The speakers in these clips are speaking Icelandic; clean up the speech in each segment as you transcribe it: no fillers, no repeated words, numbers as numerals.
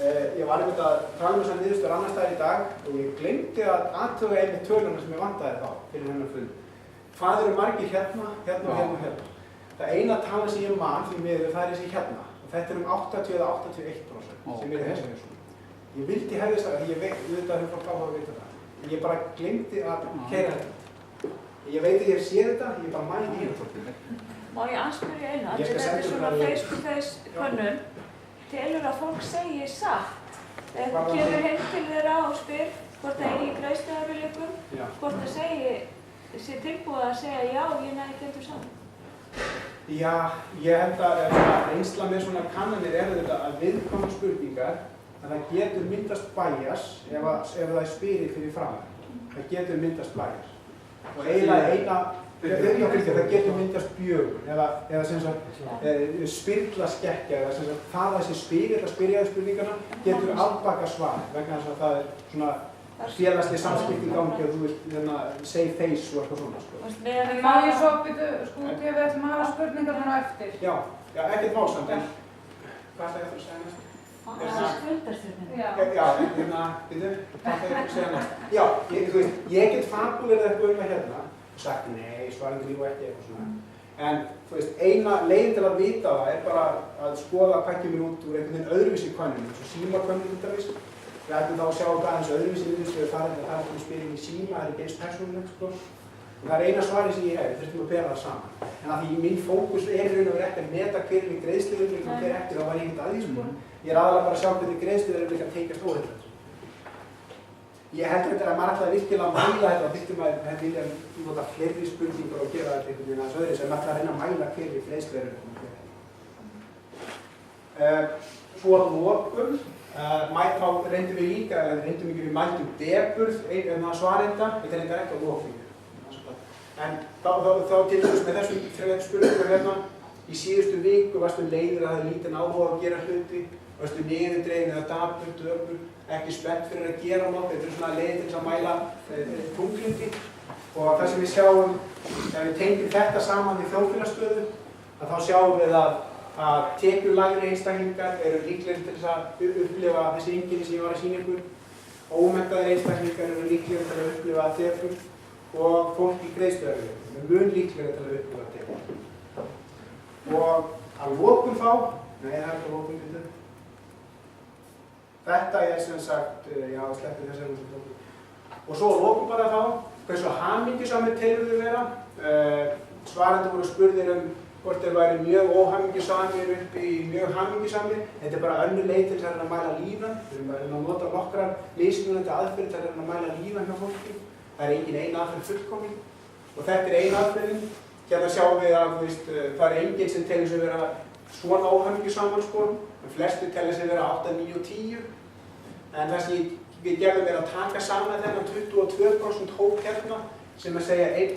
Ég var einmitt að tala um þessar niðurstöður annars staðar í dag og ég gleymdi að athuga einmitt töluna sem ég vantaði þá fyrir hennar fund. Hvað eru margir hérna, hérna og hérna og hérna? Það eina tala sem ég man því miður það er þessi hérna og þetta er 80 eða 81% sem er í þessu heimsum. Ég vildi hefði sagt að ég veit auðvitað fólk á að vita það. Ég bara gleymdi að keyra þetta. Ég veit að ég sé þetta, ég bara mæli í þetta. Má ég anspyrja einu? Þetta er svona face-to-face könnun. Telur að fólk segi satt. Ef þú kemur heim til þeirra og spyr hvort það eigi greiðsluerfiðleikum, hvort það sé tilbúið að segja já, ég næði ekki endur saman. Já, ég held að reynsla með svona kannanir er þetta að viðkvæmar spurningar að það getur myndast bias ef það er spyrið fyrir framan. Það getur myndast bias. Og eiginlega það getur myndast bjögun eða sem sagt spyrlaskekkja eða sem sagt það að þessi spyrill að spyrja spurningarna getur afbaka svar vegna þess að það er svona félagsleg samskipti í gangi og þú veist save face og eitthvað svona sko. Má ég svo byrja út ef við ætlum að hafa spurningar svona eftir? Já, ekkert málsamt en hvað er það eftir að segja næst? Það er skuldarstjórnin. Já, byrju, hvað er það að segja næst? Já, ég get fabulerað eitthvað hérna og sagt nei, svarandi líf og ekki eitthvað svona. En þú veist, eina leiðin til að vita það er bara að skoða hvað kemur út úr einhvern veginn öðruvísi könnun, eins og símakönnun út. Við ætlum þá að sjá hvað aðeins öðruvísi niðurstöður það er að spyrja í síma, það er ekki eins persónulegt sko. Og það er eina svari sem ég hef, við þurfum að bera það saman. En að því minn fókus er raun og verið ekki að meta hver er greiðsluerfiðleikar og hver ekki, þá var ég ekkert að því sko. Ég er aðalega bara að sjá hvernig greiðsluerfiðleikar tengjast óheillar. Ég held að maður ætlaði virkilega að mæla þetta, þyrfti maður vilja nota fleiri spurningar og gera þetta einhvern veginn aðeins öðru sem maður ætlaði að reyna að mæla hver er greiðsluerfiðleikar. Svo að lokum, þá reyndum við líka, við mæltum depurð, svarenda, þetta er ekki að lokum. En þá til þess með þessum spurningum hérna, í síðustu viku varstu leiður að það er lítinn áhuga að gera hluti, varstu niðurdregin eða dapur, döpur, ekki spennt fyrir að gera nokkuð, þetta er svona leiðir til að mæla þunglyndi. Og það sem við sjáum, ef við tengjum þetta saman við þjóðfélagsstöðu, þá sjáum við að tekjulægri einstaklingar eru líklegir til þess að upplifa þessi einkenni sem ég var að sýna ykkur. Ómenntaðir einstaklingar eru líklegir til að upplifa depurð og fólk í greiðsluerfiðleikum er mun líklegir til að upplifa depurð. Og að lokum þá, nei það er ekki að lokum myndu. Þetta er sem sagt, já sleppið þess að það er. Og svo að lokum bara þá, hversu hamingjusamir telur þau vera. Svarendur voru spurðir hvort þeir væri mjög óhamingjusamir upp í mjög hamingjusamir. Þetta er bara önnur leið til þess að reyna að mæla líðan. Við erum að nota nokkrar mismunandi aðferðir til að reyna að mæla líðan hjá fólki. Það er engin ein aðferð fullkomin og þetta er ein aðferðin. Hérna sjáum við að það er enginn sem telur sig vera svona óhamingjusaman sko. Flestir telur sig vera 8, 9 og 10. En það sem við gerðum að taka saman þennan 22% hóp hérna sem að segja 1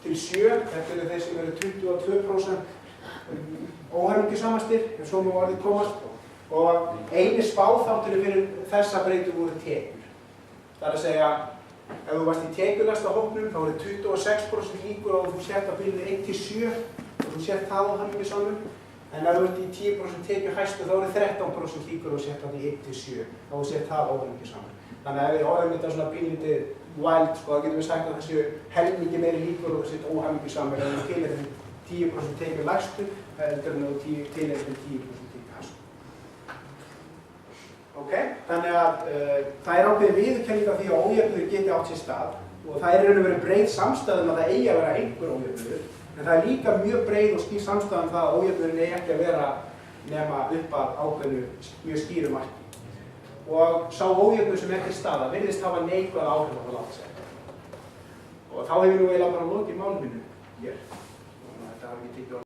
til 7. Þetta eru þeir sem eru 22% óhamingjusamastir, ef svo má orðið komast. Og eini spáþátturinn fyrir þessa breytu voru tekjur. Það er að segja, ef þú varst í tekjulægsta hópnum, þá voru 26% líkur á að þú sért á bilinu 1 til 7 og þú sért það óhamingjusamur. En ef þú ert í 10% tekjuhæstu, þá voru 13% líkur á að sért á því 1 til 7 og þú sért það óhamingjusamur. Þannig að ef við orðum þetta svona pínlítið wild, sko, þá getum við sagt að þessu helmingi meiri líkur og þú sért óhamingjusamur ef þú tilheyrir þeim 10% tekjulægstu heldur en þú tilheyrir þeim 10% tekjuhæstu. Þannig að það er ákveðin viðurkenning af því að ójöfnuður geti átt sér stað og það er raun og verið breið samstæða að það eigi að vera einhver ójöfnuður en það er líka mjög breið og skýr samstæða það að ójöfnuðurinn eigi ekki að vera nema upp að ákveðnu mjög skýru marki. Og sá ójöfnuður sem er til staðar virðist hafa neikvæð áhrif á það landsætt. Og þá hefur nú eiginlega bara lokið málinu hér.